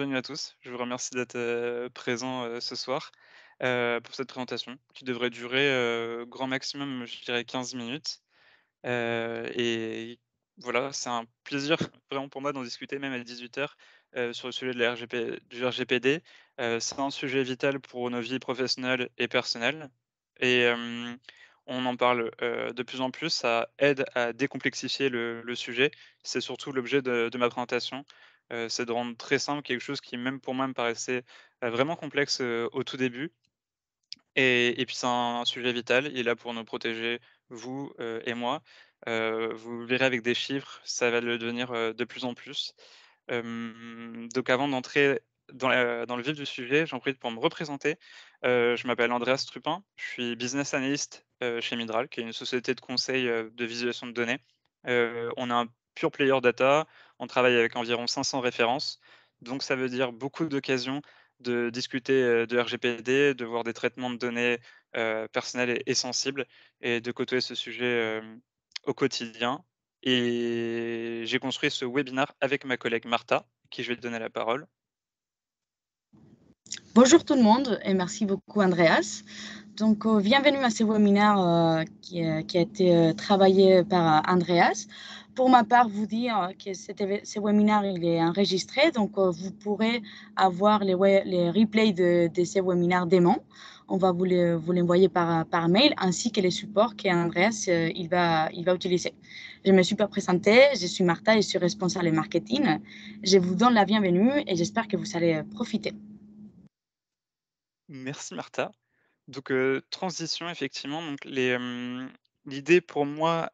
bienvenue à tous. Je vous remercie d'être, présents, ce soir, pour cette présentation qui devrait durer, grand maximum, je dirais 15 minutes. Et voilà, c'est un plaisir vraiment pour moi d'en discuter même à 18:00, sur le sujet de la RGP du RGPD. C'est un sujet vital pour nos vies professionnelles et personnelles et on en parle, de plus en plus. Ça aide à décomplexifier le sujet. C'est surtout l'objet de ma présentation, c'est de rendre très simple quelque chose qui, même pour moi, me paraissait, vraiment complexe, au tout début. Et puis c'est un sujet vital, il est là pour nous protéger, vous, et moi. Vous verrez avec des chiffres, ça va le devenir, de plus en plus. Donc avant d'entrer dans le vif du sujet, j'en profite pour me représenter. Je m'appelle Andreas Trupin, je suis business analyst, chez Midral, qui est une société de conseil, de visualisation de données. On est un pure player data, on travaille avec environ 500 références, donc ça veut dire beaucoup d'occasions de discuter, de RGPD, de voir des traitements de données, personnelles et sensibles et de côtoyer ce sujet, au quotidien. Et j'ai construit ce webinaire avec ma collègue Martha, qui je vais te donner la parole. Bonjour tout le monde et merci beaucoup Andreas. Donc, bienvenue à ce webinaire qui a été travaillé par Andreas. Pour ma part, vous dire que ce webinaire il est enregistré, donc vous pourrez avoir les replays de ces webinaires demain. On va vous l'envoyer par mail ainsi que les supports qu'Andreas il va utiliser. Je me suis pas présentée, je suis Martha et je suis responsable marketing. Je vous donne la bienvenue et j'espère que vous allez profiter. Merci Martha. Donc, transition effectivement, donc l'idée pour moi,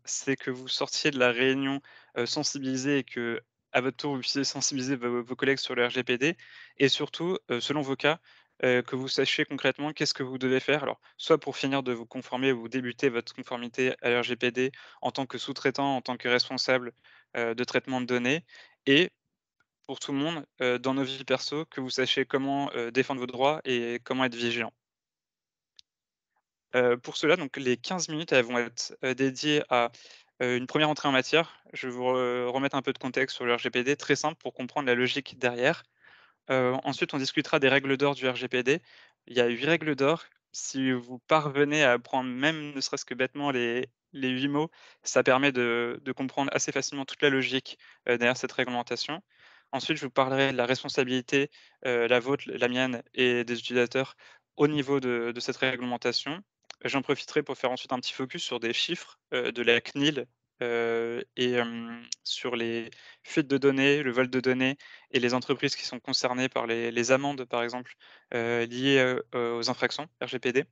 c'est que vous sortiez de la réunion, sensibilisés et qu'à votre tour, vous puissiez sensibiliser vos collègues sur le RGPD et surtout, selon vos cas, que vous sachiez concrètement qu'est-ce que vous devez faire. Alors, soit pour finir de vous conformer ou débuter votre conformité à RGPD en tant que sous-traitant, en tant que responsable, de traitement de données et pour tout le monde, dans nos vies perso, que vous sachiez comment, défendre vos droits et comment être vigilant. Pour cela, donc les 15 minutes, elles vont être, dédiées à, une première entrée en matière. Je vais vous remettre un peu de contexte sur le RGPD, très simple pour comprendre la logique derrière. Ensuite, on discutera des règles d'or du RGPD. Il y a 8 règles d'or. Si vous parvenez à apprendre même ne serait-ce que bêtement les 8 mots, ça permet de comprendre assez facilement toute la logique, derrière cette réglementation. Ensuite, je vous parlerai de la responsabilité, la vôtre, la mienne et des utilisateurs au niveau de cette réglementation. J'en profiterai pour faire ensuite un petit focus sur des chiffres, de la CNIL, et sur les fuites de données, le vol de données et les entreprises qui sont concernées par les amendes, par exemple, liées, aux infractions RGPD.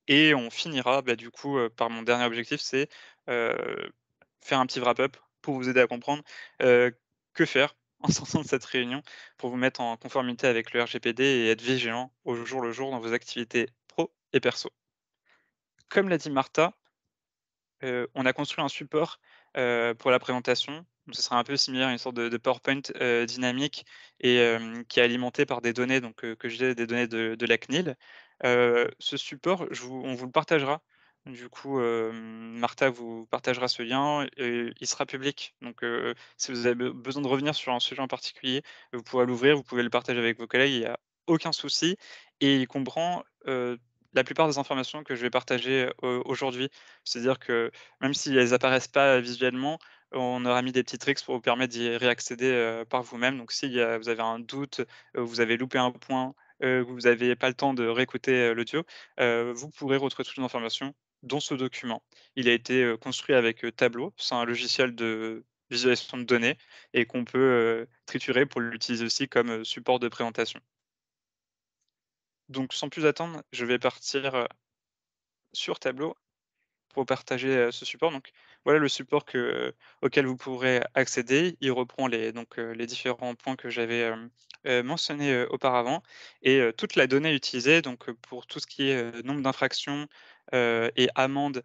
Et on finira, bah, du coup, par mon dernier objectif, c'est, heu, faire un petit wrap-up pour vous aider à comprendre, que faire en sortant de cette réunion pour vous mettre en conformité avec le RGPD et être vigilant au jour le jour dans vos activités pro et perso. Comme l'a dit Martha, on a construit un support, pour la présentation. Donc ce sera un peu similaire à une sorte de PowerPoint, dynamique et qui est alimenté par des données donc que j'ai des données de la CNIL. Ce support, on vous le partagera. Du coup, Martha vous partagera ce lien et il sera public. Donc si vous avez besoin de revenir sur un sujet en particulier, vous pourrez l'ouvrir, vous pouvez le partager avec vos collègues, il y a aucun souci et il comprend, la plupart des informations que je vais partager, aujourd'hui. C'est-à-dire que même si elles apparaissent pas visuellement, on aura mis des petits tricks pour vous permettre d'y réaccéder, par vous-même. Donc si vous avez un doute, vous avez loupé un point, vous n'avez pas le temps de réécouter, l'audio, vous pourrez retrouver toutes les informations dans ce document. Il a été, construit avec, Tableau. C'est un logiciel de visualisation de données et qu'on peut, triturer pour l'utiliser aussi comme, support de présentation. Donc sans plus attendre, je vais partir, sur Tableau pour partager, ce support. Donc voilà le support auquel vous pourrez accéder. Il reprend les différents points que j'avais, mentionnés, auparavant et toute la donnée utilisée donc pour tout ce qui est, nombre d'infractions, et amendes,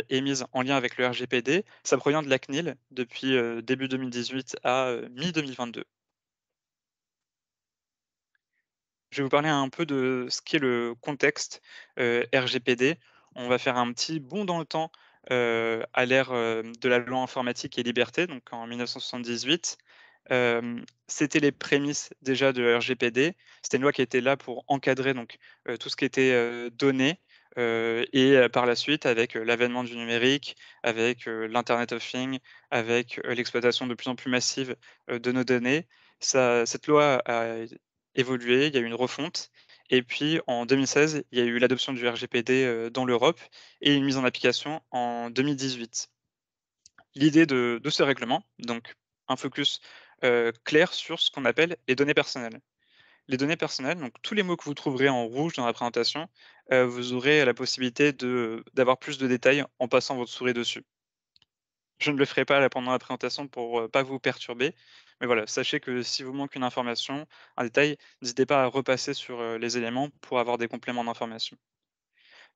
émises en lien avec le RGPD, ça provient de la CNIL depuis, début 2018 à, mi-2022. Je vais vous parler un peu de ce qu'est le contexte, RGPD. On va faire un petit bond dans le temps, à l'ère, de la loi informatique et liberté, donc en 1978. C'était les prémices déjà de RGPD. C'était une loi qui était là pour encadrer donc, tout ce qui était, données, et par la suite avec, l'avènement du numérique, avec, l'internet of things, avec, l'exploitation de plus en plus massive, de nos données, cette loi a évolué, il y a eu une refonte et puis en 2016, il y a eu l'adoption du RGPD, dans l'Europe et une mise en application en 2018. L'idée de ce règlement, donc un focus, clair sur ce qu'on appelle les données personnelles. Les données personnelles, donc tous les mots que vous trouverez en rouge dans la présentation, vous aurez la possibilité d'avoir plus de détails en passant votre souris dessus. Je ne le ferai pas là pendant la présentation pour, pas vous perturber, mais voilà, sachez que si vous manque une information, un détail, n'hésitez pas à repasser sur, les éléments pour avoir des compléments d'information.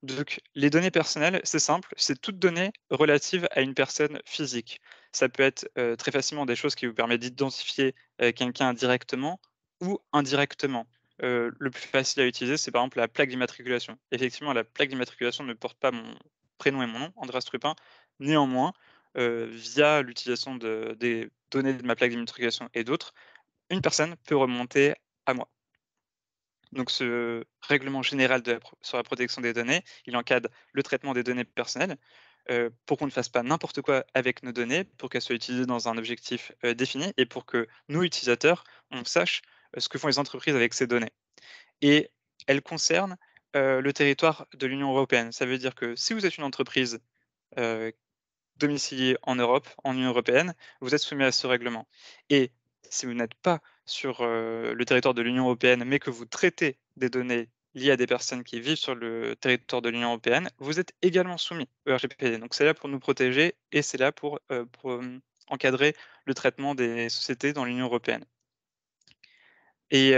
Donc, les données personnelles, c'est simple, c'est toute donnée relative à une personne physique. Ça peut être très facilement des choses qui vous permettent d'identifier quelqu'un directement ou indirectement. Le plus facile à utiliser, c'est par exemple la plaque d'immatriculation. Effectivement, la plaque d'immatriculation ne porte pas mon prénom et mon nom, Andreas Trupin. Néanmoins, via l'utilisation des données de ma plaque d'immatriculation et d'autres, une personne peut remonter à moi. Donc ce règlement général sur la protection des données, il encadre le traitement des données personnelles, pour qu'on ne fasse pas n'importe quoi avec nos données, pour qu'elles soient utilisées dans un objectif, défini et pour que nous, utilisateurs, on sache, ce que font les entreprises avec ces données et elle concerne, le territoire de l'Union européenne. Ça veut dire que si vous êtes une entreprise, heu domicilié en Europe, en Union européenne, vous êtes soumis à ce règlement et si vous n'êtes pas sur, le territoire de l'Union européenne, mais que vous traitez des données liées à des personnes qui vivent sur le territoire de l'Union européenne, vous êtes également soumis au RGPD. Donc c'est là pour nous protéger et c'est là pour encadrer le traitement des sociétés dans l'Union européenne. Et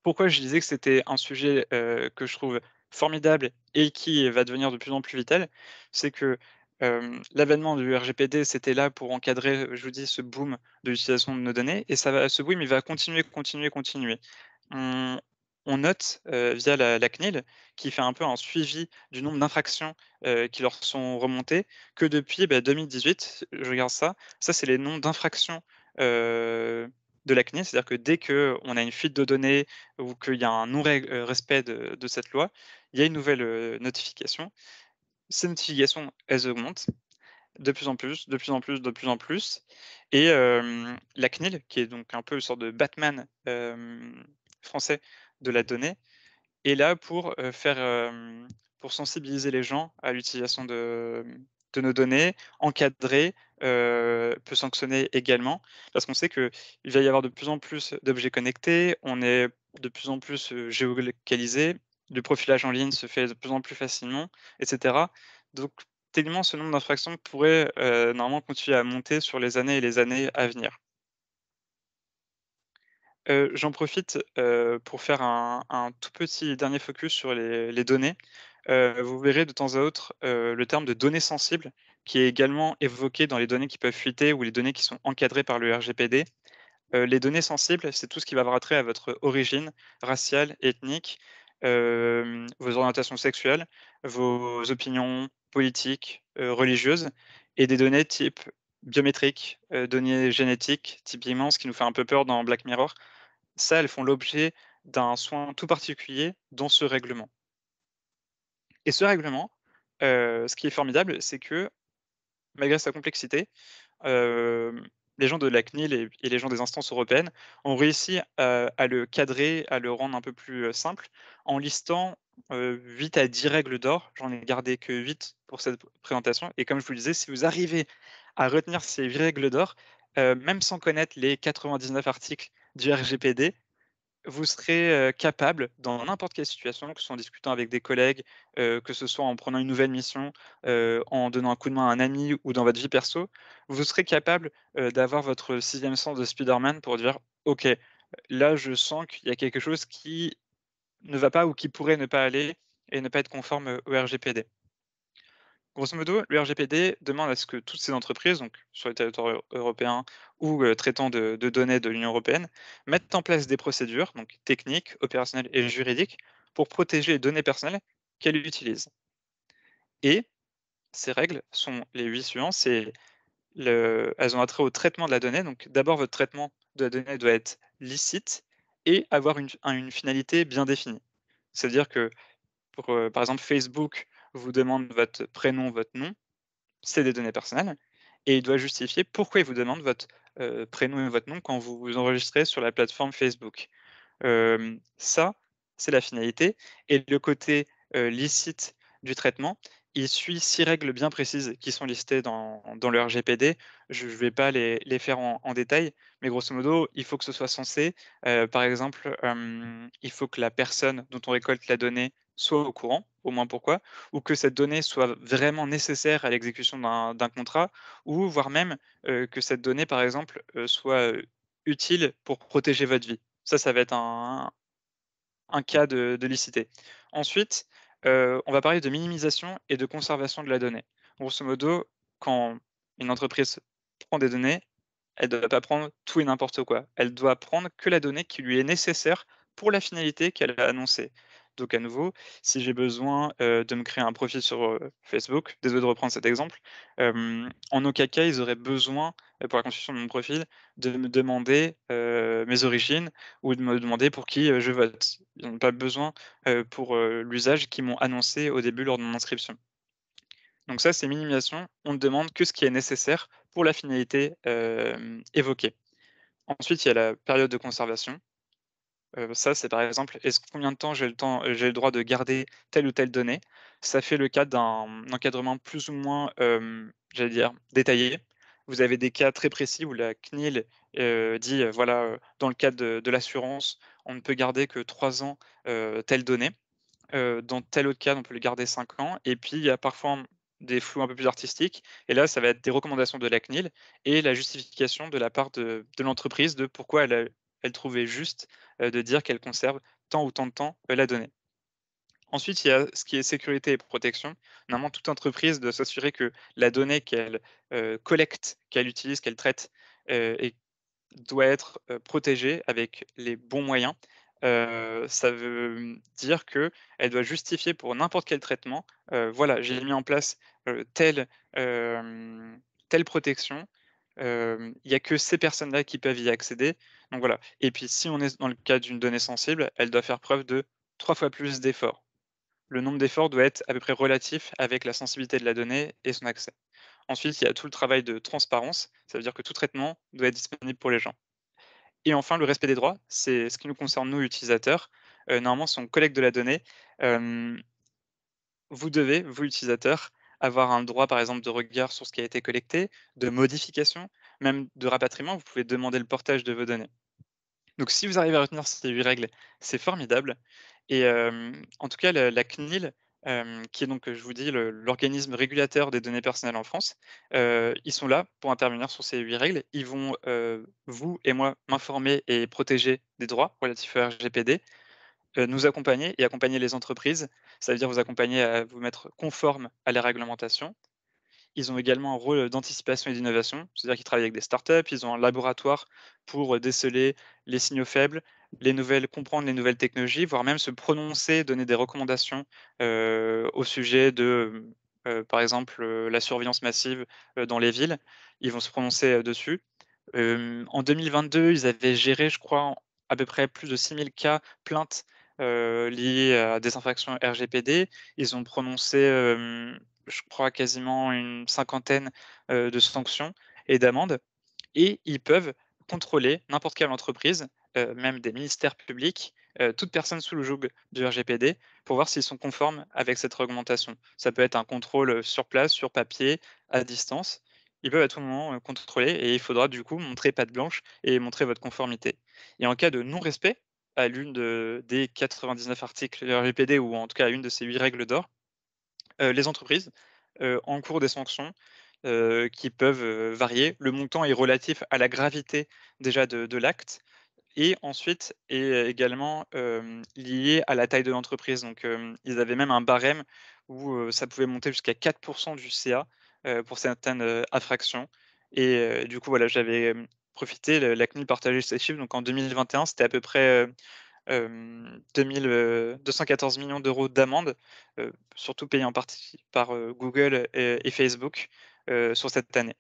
pourquoi je disais que c'était un sujet, que je trouve formidable et qui va devenir de plus en plus vital, c'est que, l'avènement du RGPD, c'était là pour encadrer, je vous dis, ce boom de l'utilisation de nos données et ce boom, il va continuer, continuer, continuer. On on note, via la CNIL, qui fait un peu un suivi du nombre d'infractions, qui leur sont remontées, que depuis, 2018, je regarde ça, ça c'est les nombres d'infractions, de la CNIL, c'est-à-dire que dès qu'on a une fuite de données ou qu'il y a un respect de cette loi, il y a une nouvelle, notification. Ces notifications, elles augmentent de plus en plus, de plus en plus, de plus en plus et la CNIL, qui est donc un peu une sorte de Batman, français de la donnée, est là pour sensibiliser les gens à l'utilisation de nos données, encadrer, peut sanctionner également. Parce qu'on sait qu'il va y avoir de plus en plus d'objets connectés, on est de plus en plus, géolocalisé, le profilage en ligne se fait de plus en plus facilement et cetera. Donc techniquement, ce nombre d'infractions pourrait, normalement continuer à monter sur les années et les années à venir. J'en profite, pour faire un tout petit dernier focus sur les données. Vous verrez de temps à autre, le terme de données sensibles qui est également évoqué dans les données qui peuvent fuiter ou les données qui sont encadrées par le RGPD. Les données sensibles, c'est tout ce qui va avoir trait à votre origine raciale, ethnique, vos orientations sexuelles, vos opinions politiques, religieuses et des données type biométriques, données génétiques, typiquement ce qui nous fait un peu peur dans Black Mirror. Ça, elles font l'objet d'un soin tout particulier dans ce règlement et ce règlement, ce qui est formidable, c'est que malgré sa complexité, les gens de la CNIL et les gens des instances européennes ont réussi à le cadrer, à le rendre un peu plus, simple en listant, 8 à 10 règles d'or. J'en ai gardé que 8 pour cette présentation et comme je vous le disais, si vous arrivez à retenir ces 8 règles d'or, même sans connaître les 99 articles du RGPD, vous serez, capable dans n'importe quelle situation, que ce soit en discutant avec des collègues, que ce soit en prenant une nouvelle mission, en donnant un coup de main à un ami ou dans votre vie perso, vous serez capable, d'avoir votre sixième sens de Spider-Man pour dire: «OK, là je sens qu'il y a quelque chose qui ne va pas ou qui pourrait ne pas aller et ne pas être conforme, au RGPD». Grosso modo, le RGPD demande à ce que toutes ces entreprises, donc sur le territoire européen ou traitant de données de l'Union européenne, mettent en place des procédures, donc techniques, opérationnelles et juridiques, pour protéger les données personnelles qu'elles utilisent. Et ces règles sont les 8 suivantes, c'est elles ont attrait au traitement de la donnée. Donc d'abord, votre traitement de la donnée doit être licite et avoir une finalité bien définie. C'est-à-dire que pour, par exemple, Facebook vous demande votre prénom, votre nom, c'est des données personnelles et il doit justifier pourquoi il vous demande votre, prénom et votre nom quand vous vous enregistrez sur la plateforme Facebook. Ça, c'est la finalité et le côté, licite du traitement, il suit 6 règles bien précises qui sont listées dans le RGPD. Je ne vais pas les faire en détail, mais grosso modo, il faut que ce soit censé. Par exemple, il faut que la personne dont on récolte la donnée soit au courant, au moins pourquoi, ou que cette donnée soit vraiment nécessaire à l'exécution d'un contrat ou voire même, que cette donnée, par exemple, soit, utile pour protéger votre vie. Ça va être un cas de licité. Ensuite, on va parler de minimisation et de conservation de la donnée. Grosso modo, quand une entreprise prend des données, elle ne doit pas prendre tout et n'importe quoi. Elle doit prendre que la donnée qui lui est nécessaire pour la finalité qu'elle a annoncée. Donc à nouveau, si j'ai besoin, de me créer un profil sur, Facebook, désolé de reprendre cet exemple, en aucun cas ils auraient besoin, pour la constitution de mon profil, de me demander, mes origines ou de me demander pour qui, je vote. Ils n'ont pas besoin, pour, l'usage qu'ils m'ont annoncé au début lors de mon inscription. Donc ça, c'est minimisation. On ne demande que ce qui est nécessaire pour la finalité, évoquée. Ensuite, il y a la période de conservation. Ça, c'est par exemple, combien de temps, j'ai le droit de garder telle ou telle donnée. Ça fait le cas d'un encadrement plus ou moins, j'allais dire détaillé. Vous avez des cas très précis où la CNIL, dit, voilà, dans le cadre de l'assurance, on ne peut garder que 3 ans, telle donnée. Dans tel autre cas, on peut le garder 5 ans et puis il y a parfois des flous un peu plus artistiques et là, ça va être des recommandations de la CNIL et la justification de la part de l'entreprise de pourquoi elle trouvait juste, de dire qu'elle conserve tant ou tant de temps, la donnée. Ensuite, il y a ce qui est sécurité et protection. Normalement, toute entreprise doit s'assurer que la donnée qu'elle, collecte, qu'elle utilise, qu'elle traite, est doit être, protégée avec les bons moyens. Ça veut dire qu'elle doit justifier pour n'importe quel traitement, voilà, j'ai mis en place, hem, telle protection, il y a que ces personnes-là qui peuvent y accéder, donc voilà. Et puis si on est dans le cas d'une donnée sensible, elle doit faire preuve de 3 fois plus d'efforts. Le nombre d'efforts doit être à peu près relatif avec la sensibilité de la donnée et son accès. Ensuite, il y a tout le travail de transparence, ça veut dire que tout traitement doit être disponible pour les gens. Et enfin, le respect des droits, c'est ce qui nous concerne nous, utilisateurs. Normalement, si on collecte de la donnée, hem, vous devez, vous utilisateurs, avoir un droit, par exemple, de regard sur ce qui a été collecté, de modification, même de rapatriement. Vous pouvez demander le portage de vos données. Donc si vous arrivez à retenir ces 8 règles, c'est formidable et en tout cas la CNIL, qui est donc, je vous dis l'organisme régulateur des données personnelles en France, ils sont là pour intervenir sur ces 8 règles. Ils vont, vous et moi, m'informer et protéger des droits relatifs au RGPD, nous accompagner et accompagner les entreprises. Ça veut dire vous accompagner à vous mettre conforme à la réglementation. Ils ont également un rôle d'anticipation et d'innovation, c'est-à-dire qu'ils travaillent avec des startups, ils ont un laboratoire pour, déceler les signaux faibles, comprendre les nouvelles technologies, voire même se prononcer, donner des recommandations, au sujet de, par exemple, la surveillance massive, dans les villes. Ils vont se prononcer, dessus. En 2022, ils avaient géré, je crois, à peu près plus de 6 000 cas, plaintes, liées à des infractions RGPD. Ils ont prononcé, je crois quasiment une cinquantaine, de sanctions et d'amendes et ils peuvent contrôler n'importe quelle entreprise, même des ministères publics, toute personne sous le joug du RGPD pour voir s'ils sont conformes avec cette réglementation. Ça peut être un contrôle, sur place, sur papier, à distance. Ils peuvent à tout moment, contrôler et il faudra du coup montrer patte blanche et montrer votre conformité. Et en cas de non-respect à des 99 articles du RGPD ou en tout cas à une de ces 8 règles d'or, les entreprises, encourent des sanctions, qui peuvent, varier. Le montant est relatif à la gravité déjà de l'acte et ensuite est également, lié à la taille de l'entreprise. Donc, ils avaient même un barème où, ça pouvait monter jusqu'à 4 du CA, pour certaines, infractions et du coup, voilà, j'avais, profité, la CNIL partageait ces chiffres. Donc en 2021, c'était à peu près, 214 millions d'euros d'amende, surtout payés en partie par, Google et Facebook, sur cette année.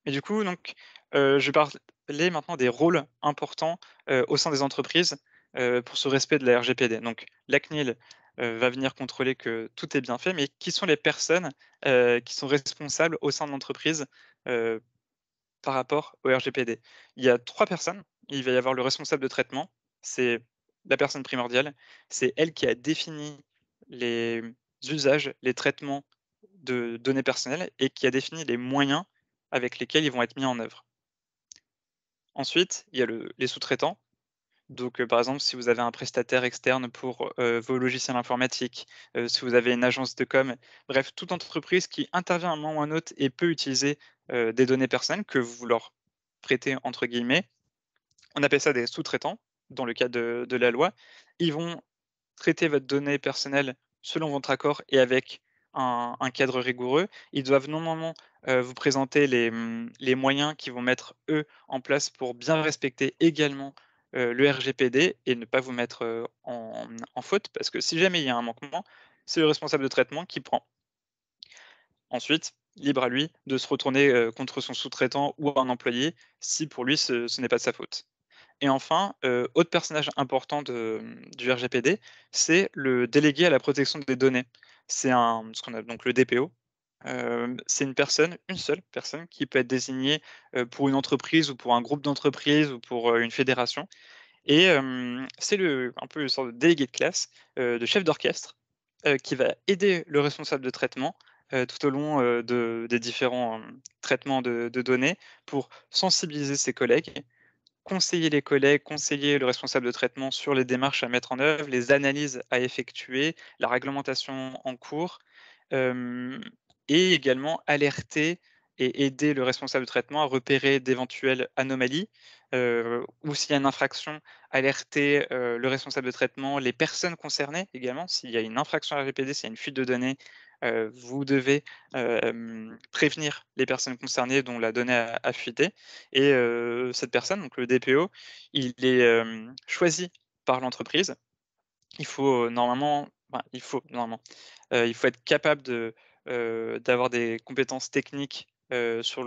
Et du coup, donc, je vais parler maintenant des rôles importants, au sein des entreprises, pour ce respect de la RGPD. Donc la CNIL, va venir contrôler que tout est bien fait, mais qui sont les personnes, qui sont responsables au sein de l'entreprise, heu, par rapport au RGPD? Il y a 3 personnes. Il va y avoir le responsable de traitement, c'est la personne primordiale. C'est elle qui a défini les usages, les traitements de données personnelles et qui a défini les moyens avec lesquels ils vont être mis en œuvre. Ensuite, il y a les sous-traitants. Donc, par exemple, si vous avez un prestataire externe pour, vos logiciels informatiques, si vous avez une agence de com, bref, toute entreprise qui intervient à un moment ou à un autre et peut utiliser, des données personnelles que vous leur «prêtez» entre guillemets, on appelle ça des sous-traitants dans le cadre de la loi. Ils vont traiter votre donnée personnelle selon votre accord et avec un cadre rigoureux. Ils doivent normalement, vous présenter les moyens qu'ils vont mettre, eux, en place pour bien respecter également, le RGPD et ne pas vous mettre, en faute. Parce que si jamais il y a un manquement, c'est le responsable de traitement qui prend. Ensuite, libre à lui de se retourner, contre son sous-traitant ou un employé si pour lui ce n'est pas de sa faute. Et enfin, autre personnage important du RGPD, c'est le délégué à la protection des données. C'est ce qu'on appelle donc le DPO. C'est une seule personne qui peut être désignée, pour une entreprise ou pour un groupe d'entreprises ou pour, une fédération et c'est un peu une sorte de délégué de classe, de chef d'orchestre, qui va aider le responsable de traitement, tout au long, des différents, traitements de données pour sensibiliser ses collègues, conseiller les collègues, conseiller le responsable de traitement sur les démarches à mettre en œuvre, les analyses à effectuer, la réglementation en cours, hem et également alerter et aider le responsable de traitement à repérer d'éventuelles anomalies, ou s'il y a une infraction, alerter, le responsable de traitement, les personnes concernées également. S'il y a une infraction RGPD, s'il y a une fuite de données, vous devez, prévenir les personnes concernées dont la donnée a fuité et cette personne, donc le DPO, il est, choisi par l'entreprise. Il faut être capable d'avoir des compétences techniques, sur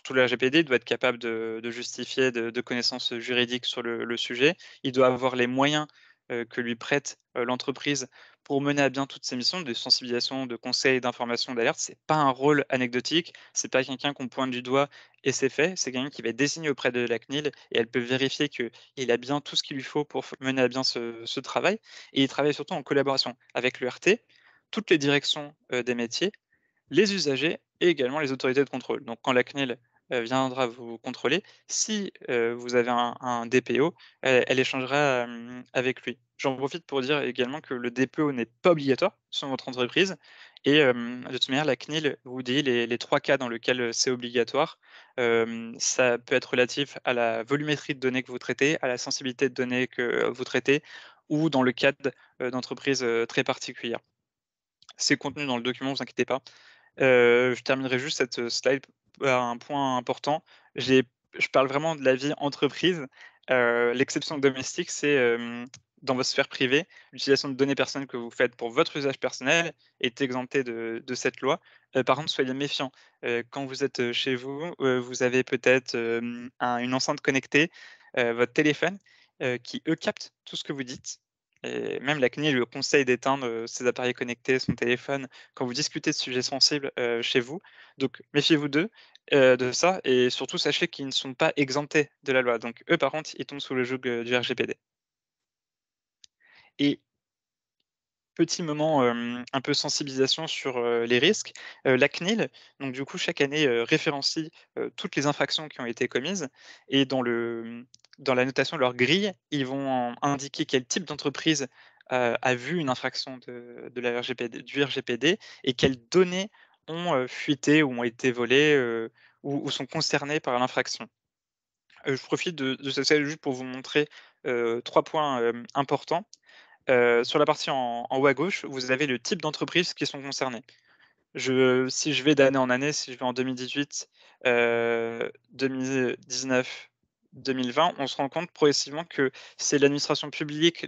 tout le RGPD. Il doit être capable de justifier de connaissances juridiques sur le sujet. Il doit avoir les moyens, que lui prête, l'entreprise pour mener à bien toutes ses missions de sensibilisation, de conseil, d'information, d'alerte. C'est pas un rôle anecdotique, c'est pas quelqu'un qu'on pointe du doigt et c'est fait. C'est quelqu'un qui va être désigné auprès de la CNIL et elle peut vérifier qu'il a bien tout ce qu'il lui faut pour mener à bien ce travail et il travaille surtout en collaboration avec le RT, toutes les directions, des métiers, les usagers et également les autorités de contrôle. Donc quand la CNIL, viendra vous contrôler, si, vous avez un DPO, elle échangera, avec lui. J'en profite pour dire également que le DPO n'est pas obligatoire sur votre entreprise et de toute manière la CNIL vous dit les 3 cas dans lesquels, c'est obligatoire. Ça peut être relatif à la volumétrie de données que vous traitez, à la sensibilité de données que vous traitez ou dans le cadre, d'entreprises, très particulières. C'est contenu dans le document, vous inquiétez pas. Je terminerai juste cette, slide par un point important. J'ai je parle vraiment de la vie entreprise. L'exception domestique, c'est, dans votre sphère privée, l'utilisation de données personnelles que vous faites pour votre usage personnel est exemptée de cette loi. Par contre, soyez méfiants. Quand vous êtes, chez vous, vous avez peut-être, une enceinte connectée, votre téléphone, qui eux captent tout ce que vous dites et même la CNIL le conseille d'éteindre, ses appareils connectés, son téléphone quand vous discutez de sujets sensibles, chez vous. Donc méfiez-vous de ça et surtout sachez qu'ils ne sont pas exemptés de la loi. Donc eux, par contre, ils tombent sous le joug, du RGPD. Et petit moment, un peu sensibilisation sur, les risques. La CNIL, donc du coup, chaque année, référencie, toutes les infractions qui ont été commises et dans la notation de leur grille, ils vont indiquer quel type d'entreprise, a vu une infraction de la RGPD du RGPD et quelles données ont, fuité ou ont été volées, ou sont concernées par l'infraction. Je profite de ce slide juste pour vous montrer, 3 points, importants. Sur la partie en haut à gauche, vous avez le type d'entreprises qui sont concernées. Si je vais d'année en année, si je vais en 2018, 2019, 2020, on se rend compte progressivement que c'est l'administration publique,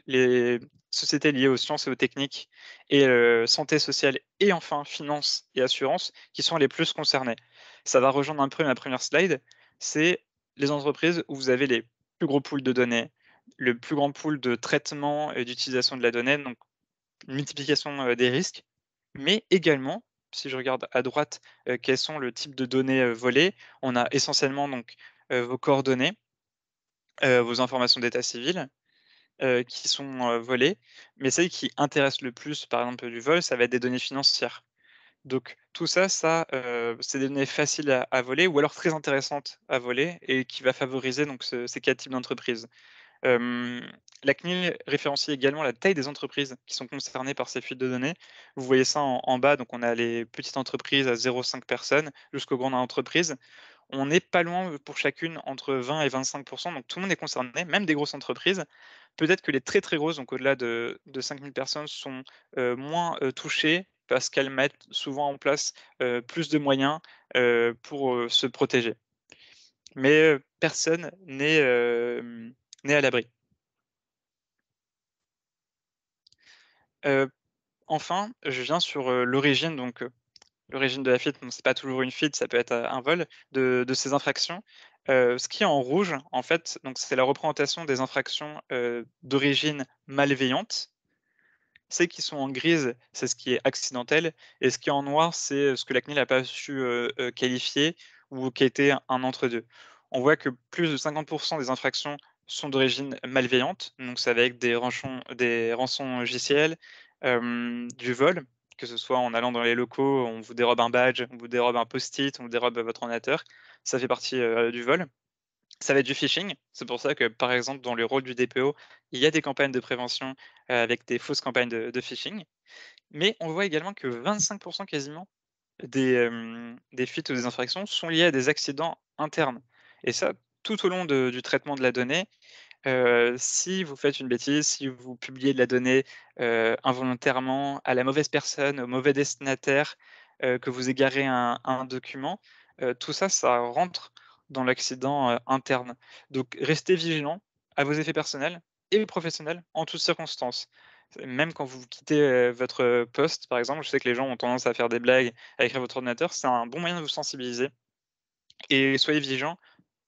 sociétés liées aux sciences et aux techniques et santé sociale et enfin finance et assurance qui sont les plus concernées. Ça va rejoindre un peu ma première slide, c'est les entreprises où vous avez les plus gros pools de données, le plus grand pool de traitement et d'utilisation de la donnée, donc une multiplication, des risques, mais également, si je regarde à droite, quels sont le type de données, volées, on a essentiellement donc, vos coordonnées, vos informations d'état civil, qui sont, volées, mais celles qui intéressent le plus, par exemple, du vol, ça va être des données financières. Donc tout ça, c'est des données faciles à voler ou alors très intéressantes à voler et qui va favoriser donc ces 4 types d'entreprises. Hem, la CNIL référencie également la taille des entreprises qui sont concernées par ces fuites de données. Vous voyez ça en bas, donc on a les petites entreprises à 0,5 personnes jusqu'aux grandes entreprises. On n'est pas loin, pour chacune entre 20 et 25, donc tout le monde est concerné, même des grosses entreprises. Peut-être que les très, très grosses, donc au-delà de 5 000 personnes sont, moins, touchées parce qu'elles mettent souvent en place, plus de moyens, pour, se protéger. Mais, personne n'est à l'abri. Heu, enfin, je viens sur, l'origine l'origine de la fuite. Bon, c'est pas toujours une fuite, ça peut être, un vol de ces infractions. Ce qui est en rouge, en fait, donc c'est la représentation des infractions, d'origine malveillante. Celles qui sont en grise, c'est ce qui est accidentel et ce qui est en noir, c'est, ce que la CNIL n'a pas su, qualifier ou qui a été un entre-deux. On voit que plus de 50 des infractions sont d'origine malveillante, donc c'est avec des rançons logiciels, du vol, que ce soit en allant dans les locaux, on vous dérobe un badge, on vous dérobe un post-it, on vous dérobe votre ordinateur, ça fait partie, du vol. Ça va être du phishing. C'est pour ça que, par exemple, dans le rôle du DPO, il y a des campagnes de prévention, avec des fausses campagnes de phishing. Mais on voit également que 25 quasiment des fuites ou des infractions sont liées à des accidents internes et ça, tout au long du traitement de la donnée. Si vous faites une bêtise, si vous publiez de la donnée, involontairement à la mauvaise personne, au mauvais destinataire, que vous égarez un document, tout ça, ça rentre dans l'accident, interne. Donc restez vigilants à vos effets personnels et professionnels en toutes circonstances. Même quand vous quittez, votre poste, par exemple, je sais que les gens ont tendance à faire des blagues, à écrire votre ordinateur, c'est un bon moyen de vous sensibiliser et soyez vigilants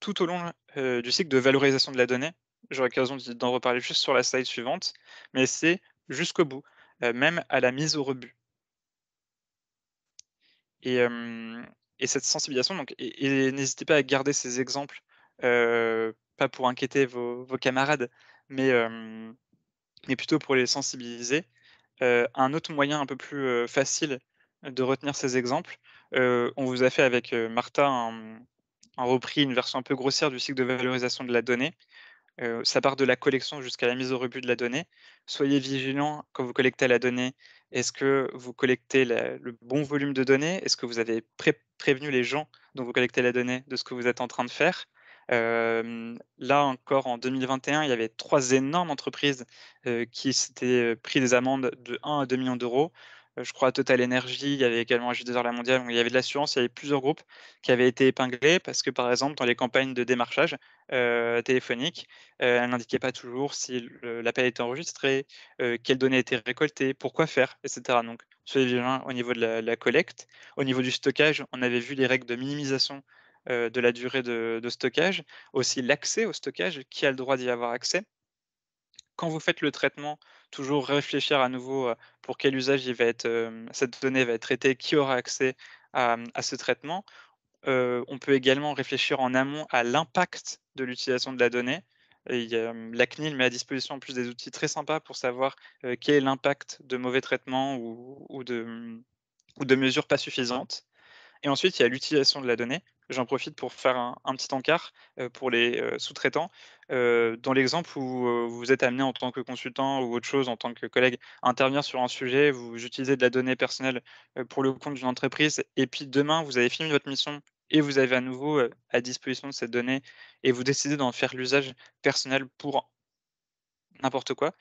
tout au long, du cycle de valorisation de la donnée. J'aurai l'occasion d'en reparler juste sur la slide suivante, mais c'est jusqu'au bout, même à la mise au rebut et hem et cette sensibilisation donc et n'hésitez pas à garder ces exemples, pas pour inquiéter vos camarades, mais mais plutôt pour les sensibiliser. Un autre moyen un peu plus, facile de retenir ces exemples, on vous a fait avec, Martha un repris, une version un peu grossière du cycle de valorisation de la donnée. Ça part de la collection jusqu'à la mise au rebut de la donnée. Soyez vigilants quand vous collectez la donnée. Est-ce que vous collectez le bon volume de données? Est-ce que vous avez prévenu les gens dont vous collectez la donnée de ce que vous êtes en train de faire? Là encore en 2021, il y avait 3 énormes entreprises, qui s'étaient, pris des amendes de 1 à 2 millions d'euros. Je crois Total Energy, il y avait également AG2R La Mondiale, donc il y avait de l'assurance, il y avait plusieurs groupes qui avaient été épinglés parce que, par exemple, dans les campagnes de démarchage, téléphonique, elle n'indiquait pas toujours si l'appel était enregistré, quelles données étaient récoltées, pourquoi faire, et cetera. Donc soyez vigilants au niveau de la collecte. Au niveau du stockage, on avait vu les règles de minimisation, de la durée de stockage, aussi l'accès au stockage, qui a le droit d'y avoir accès. Quand vous faites le traitement, toujours réfléchir à nouveau, pour quel usage il va être, cette donnée va être traitée, qui aura accès à ce traitement. On peut également réfléchir en amont à l'impact de l'utilisation de la donnée et la CNIL met à disposition en plus des outils très sympas pour savoir, quel est l'impact de mauvais traitements ou de mesures pas suffisantes. Et ensuite, il y a l'utilisation de la donnée. J'en profite pour faire un petit encart, pour les, sous-traitants. Dans l'exemple où, vous êtes amené en tant que consultant ou autre chose, en tant que collègue, à intervenir sur un sujet, vous utilisez de la donnée personnelle, pour le compte d'une entreprise et puis demain, vous avez fini votre mission et vous avez à nouveau, à disposition de cette donnée et vous décidez d'en faire l'usage personnel pour n'importe quoi,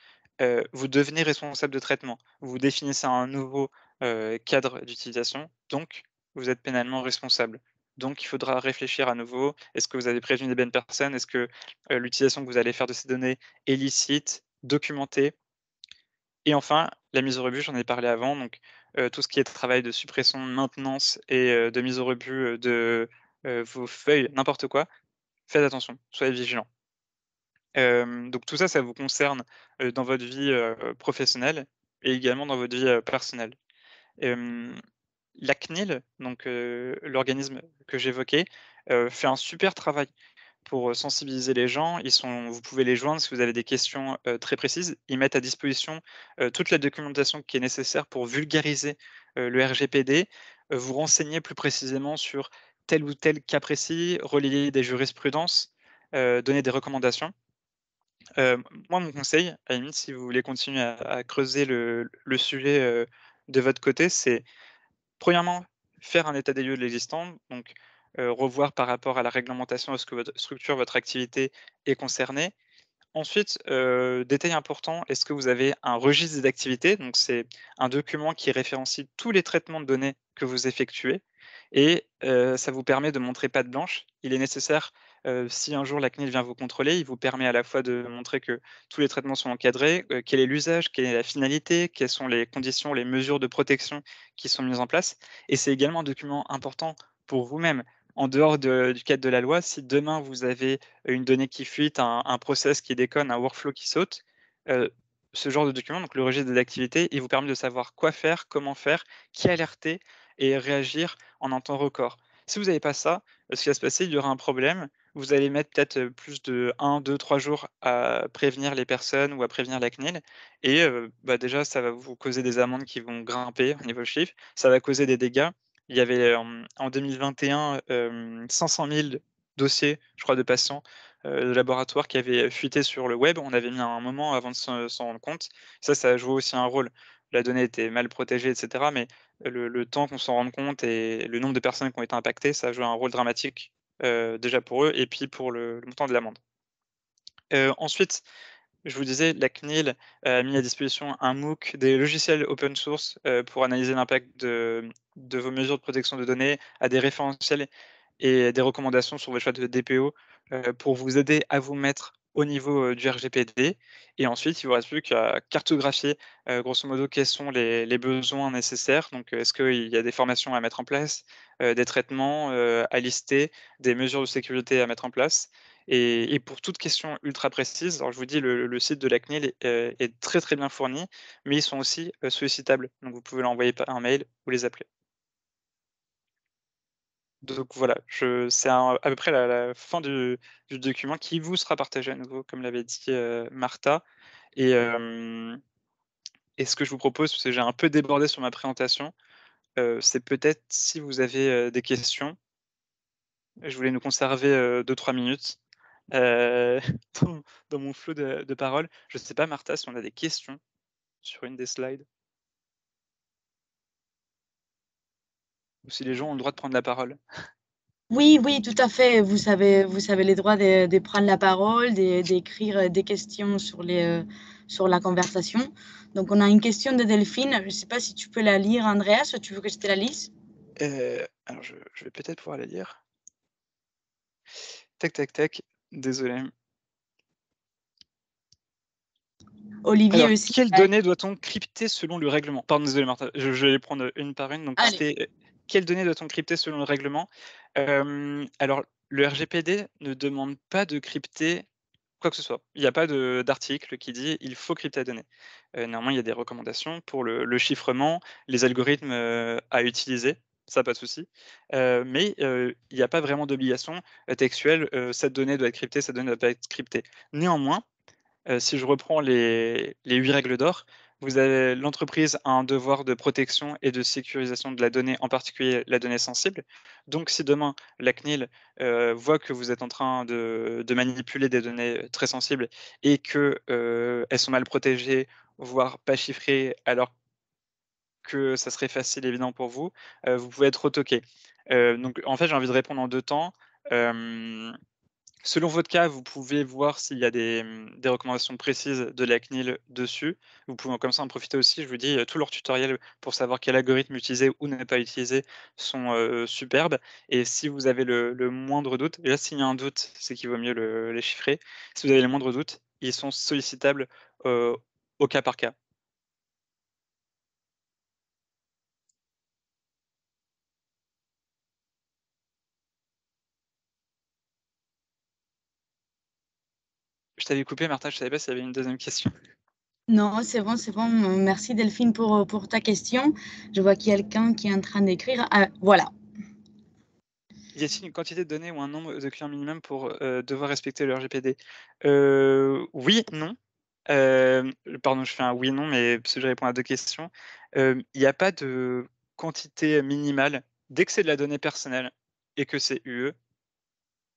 vous devenez responsable de traitement. Vous définissez un nouveau, cadre d'utilisation, donc vous êtes pénalement responsable. Donc il faudra réfléchir à nouveau. Est-ce que vous avez prévenu les bonnes personnes? Est-ce que, l'utilisation que vous allez faire de ces données est licite, documentée? Et enfin, la mise au rebut, j'en ai parlé avant, donc tout ce qui est travail de suppression, de maintenance et de mise au rebut, vos feuilles, n'importe quoi, faites attention, soyez vigilants. Donc tout ça, ça vous concerne, dans votre vie, professionnelle et également dans votre vie, personnelle. Hem, la CNIL, donc l'organisme que j'évoquais, fait un super travail pour, sensibiliser les gens. Vous pouvez les joindre si vous avez des questions, très précises. Ils mettent à disposition, toute la documentation qui est nécessaire pour vulgariser, le RGPD, vous renseigner plus précisément sur tel ou tel cas précis, relayer des jurisprudences, donner des recommandations. Moi, mon conseil, à la limite, si vous voulez continuer à creuser le sujet, de votre côté, c'est premièrement, faire un état des lieux de l'existant, donc revoir par rapport à la réglementation, est-ce que votre structure, votre activité est concernée? Ensuite, détail important, est-ce que vous avez un registre des activités? Donc c'est un document qui référencie tous les traitements de données que vous effectuez et ça vous permet de montrer patte blanche. Il est nécessaire, si un jour la CNIL vient vous contrôler, il vous permet à la fois de montrer que tous les traitements sont encadrés, quel est l'usage, quelle est la finalité, quelles sont les conditions, les mesures de protection qui sont mises en place et c'est également un document important pour vous-même. En dehors du cadre de la loi, si demain vous avez une donnée qui fuite, un process qui déconne, un workflow qui saute, heu, ce genre de document, donc le registre des activités, il vous permet de savoir quoi faire, comment faire, qui alerter et réagir en un temps record. Si vous n'avez pas ça, ce qui va se passer, il y aura un problème. Vous allez mettre peut-être, plus de 1, 2, 3 jours à prévenir les personnes ou à prévenir la CNIL et bah, déjà ça va vous causer des amendes qui vont grimper au niveau chiffre. Ça va causer des dégâts. Il y avait, en 2021, 500 000 dossiers, je crois, de patients, de laboratoires qui avaient fuité sur le web. On avait mis un moment avant de s'en rendre compte. Ça a joué aussi un rôle. La donnée était mal protégée et cetera, mais le temps qu'on s'en rende compte et le nombre de personnes qui ont été impactées, ça a joué un rôle dramatique, déjà pour eux et puis pour le montant de l'amende. Ensuite, je vous disais, la CNIL a mis à disposition un MOOC, des logiciels open source, pour analyser l'impact de vos mesures de protection de données, à des référentiels et des recommandations sur votre choix de DPO, pour vous aider à vous mettre au niveau, du RGPD et ensuite il vous reste plus qu'à cartographier, grosso modo quels sont les besoins nécessaires. Donc, est-ce qu'il y a des formations à mettre en place, des traitements, à lister, des mesures de sécurité à mettre en place et pour toute question ultra précise, alors je vous dis le site de la CNIL est très, très bien fourni, mais ils sont aussi, sollicitables. Donc vous pouvez leur envoyer par un mail ou les appeler. Donc voilà, c'est à peu près la fin du document qui vous sera partagé à nouveau, comme l'avait dit, Martha et et ce que je vous propose, parce que j'ai un peu débordé sur ma présentation, c'est peut-être si vous avez, des questions, je voulais nous conserver, 2-3 minutes, heu, dans dans mon flot de paroles. Je ne sais pas Martha, si on a des questions sur une des slides ou si les gens ont le droit de prendre la parole? Oui, oui, tout à fait. Vous avez le droit de prendre la parole, d'écrire des questions sur la conversation. Donc, on a une question de Delphine. Je ne sais pas si tu peux la lire, Andreas, ou tu veux que je te la lise? Alors je vais peut-être pouvoir la lire. Tac, tac, tac, désolé. Olivier Alors, aussi. quelles données doit-on crypter selon le règlement? Pardon, désolé Martha, je vais les prendre, une par une. Donc Allez. c'était, quelles données doit-on crypter selon le règlement? Alors le RGPD ne demande pas de crypter quoi que ce soit. Il n'y a pas d'article qui dit: «Il faut crypter la donnée». Néanmoins, il y a des recommandations pour le chiffrement, les algorithmes, à utiliser, ça pas de souci. Mais il n'y a pas vraiment d'obligation, textuelle, cette donnée doit être cryptée, cette donnée ne doit pas être cryptée. Néanmoins, si je reprends les 8 règles d'or, vous avez l'entreprise a un devoir de protection et de sécurisation de la donnée, en particulier la donnée sensible. Donc si demain la CNIL, voit que vous êtes en train de manipuler des données, très sensibles et que, elles sont mal protégées, voire pas chiffrées, alors que ça serait facile évident pour vous, vous pouvez être retoqué. Donc en fait, j'ai envie de répondre en 2 temps. Hem Selon votre cas, vous pouvez voir s'il y a des recommandations précises de la CNIL dessus. Vous pouvez comme ça en profiter aussi. Je vous dis, tous leurs tutoriels pour savoir quel algorithme utiliser ou ne pas utiliser sont, superbes et si vous avez le moindre doute, et là s'il y a un doute, c'est qu'il vaut mieux les chiffrer. Si vous avez le moindre doute, ils sont sollicitables, heu, au cas par cas. Je t'avais coupé, Martin, je savais pas s'il y avait une deuxième question. Non, c'est bon, c'est bon. Merci Delphine pour ta question. Je vois qu'il y a quelqu'un qui est en train d'écrire. Ah, voilà. Y a-t-il une quantité de données ou un nombre de clients minimum pour, devoir respecter le RGPD? Oui, non. Pardon, je fais un oui, non, mais parce que je réponds à 2 questions. Il n'y a pas de quantité minimale. Dès que c'est de la donnée personnelle et que c'est UE,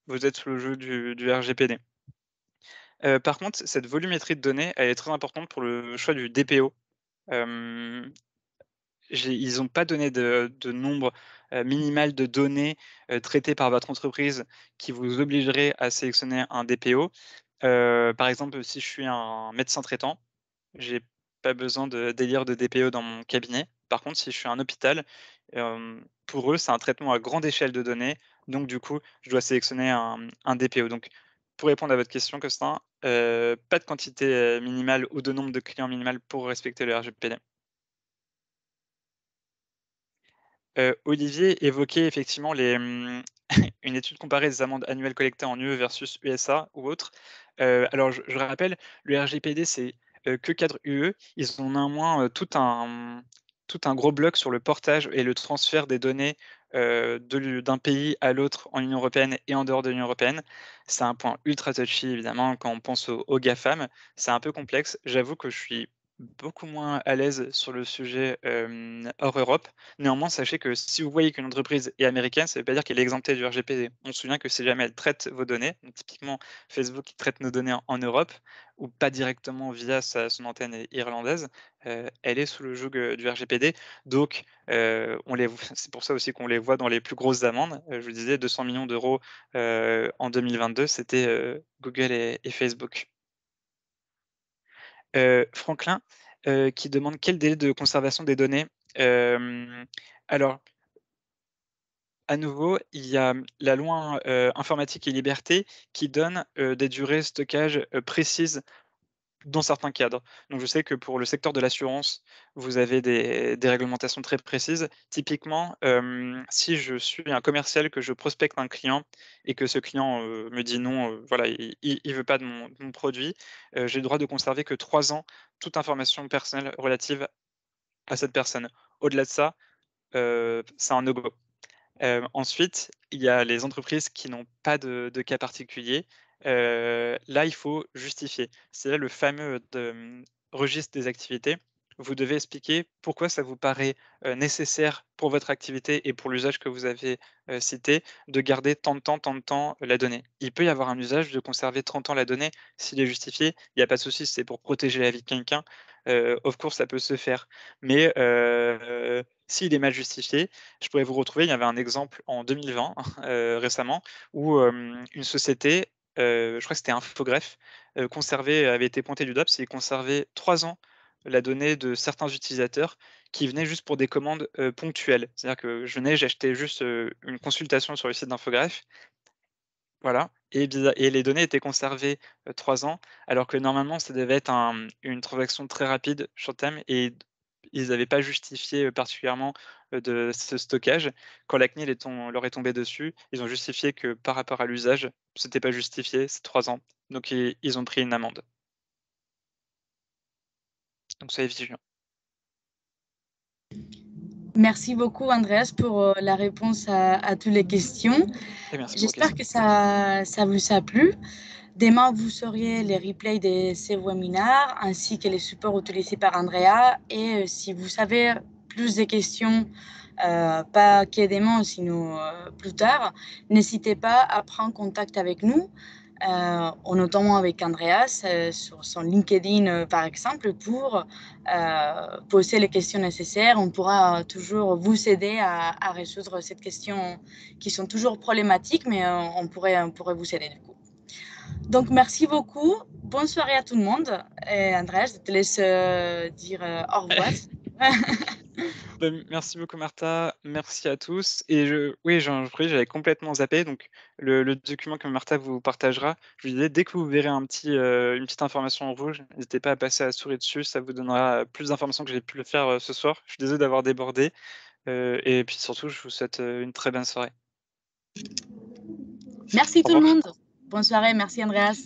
vous êtes sous le joug du RGPD. Par contre, cette volumétrie de données, elle est très importante pour le choix du DPO. Hem Ils n'ont pas donné de nombre, minimal de données, traitées par votre entreprise qui vous obligerait à sélectionner un DPO. Par exemple, si je suis un médecin traitant, j'ai pas besoin d'élire de DPO dans mon cabinet. Par contre, si je suis un hôpital, pour eux, c'est un traitement à grande échelle de données, donc du coup, je dois sélectionner un DPO. Donc pour répondre à votre question, Costin, pas de quantité, minimale ou de nombre de clients minimal pour respecter le RGPD. Olivier évoquait effectivement une étude comparée des amendes annuelles collectées en UE versus USA ou autre. Alors je rappelle, le RGPD, c'est, que cadre UE. Ils ont néanmoins, tout un gros bloc sur le portage et le transfert des données, d'un pays à l'autre en Union européenne et en dehors de l'Union européenne. C'est un point ultra touchy évidemment quand on pense aux GAFAM. C'est un peu complexe. J'avoue que je suis beaucoup moins à l'aise sur le sujet, hors Europe. Néanmoins, sachez que si vous voyez qu'une entreprise est américaine, ça ne veut pas dire qu'elle est exemptée du RGPD. On se souvient que si jamais elle traite vos données, donc typiquement Facebook qui traite nos données en Europe, ou pas directement via son antenne irlandaise, elle est sous le joug du RGPD. Donc, c'est pour ça aussi qu'on les voit dans les plus grosses amendes. Je vous disais 200 millions d'euros en 2022, c'était Google et Facebook. Franklin qui demande quel délai de conservation des données. Alors, à nouveau, il y a la loi, informatique et liberté qui donne, des durées de stockage, précises dans certains cadres. Donc je sais que pour le secteur de l'assurance, vous avez des réglementations très précises. Typiquement, si je suis un commercial, que je prospecte un client et que ce client, me dit: «Non, voilà, il veut pas de mon produit», j'ai le droit de conserver que 3 ans toute information personnelle relative à cette personne. Au-delà de ça, c'est un no go. Ensuite, il y a les entreprises qui n'ont pas de cas particulier. Là, il faut justifier. C'est là le fameux registre des activités. Vous devez expliquer pourquoi ça vous paraît, nécessaire pour votre activité et pour l'usage que vous avez, cité, de garder tant de temps la donnée. Il peut y avoir un usage de conserver 30 ans la donnée s'il est justifié. Il n'y a pas de souci, si c'est pour protéger la vie de quelqu'un, of course ça peut se faire. Mais, s'il est mal justifié, je pourrais vous retrouver, il y avait un exemple en 2020, récemment, où, une société, je crois que c'était Infogreffe, avait été pointée du doigt parce qu'ils conservaient 3 ans la donnée de certains utilisateurs qui venaient juste pour des commandes, ponctuelles. C'est-à-dire que je venais, j'achetais juste, une consultation sur le site d'Infogreffe, voilà, et les données étaient conservées, 3 ans, alors que normalement ça devait être une transaction très rapide, short term, et ils n'avaient pas justifié, particulièrement, de ce stockage. Quand la CNIL leur est tombée dessus, ils ont justifié que par rapport à l'usage, c'était pas justifié, c'est 3 ans. Donc ils ont pris une amende. Donc soyez vigilants. Merci beaucoup, Andreas, pour la réponse à toutes les questions. Et merci pour vos J'espère questions. que ça vous a plu. Demain, vous saurez les replays de ces webinaires ainsi que les supports utilisés par Andrea. Et si vous avez plus de questions, pas que demain, sinon plus tard, n'hésitez pas à prendre contact avec nous, notamment avec Andreas sur son LinkedIn, par exemple, pour poser les questions nécessaires. On pourra toujours vous aider à résoudre ces questions qui sont toujours problématiques, mais on pourrait vous aider du coup. Donc, merci beaucoup. Bonne soirée à tout le monde. Et Andreas, je te laisse dire au revoir. Bah, merci beaucoup Martha, merci à tous, et oui, j'avais complètement zappé, donc le document que Martha vous partagera, je lui disais, dès que vous verrez une petite information en rouge, n'hésitez pas à passer à la souris dessus, ça vous donnera plus d'informations que j'ai pu le faire, ce soir. Je suis désolé d'avoir débordé, et puis surtout, je vous souhaite, une très bonne soirée. Merci Au tout le revoir. monde. Bonne soirée. Merci Andreas.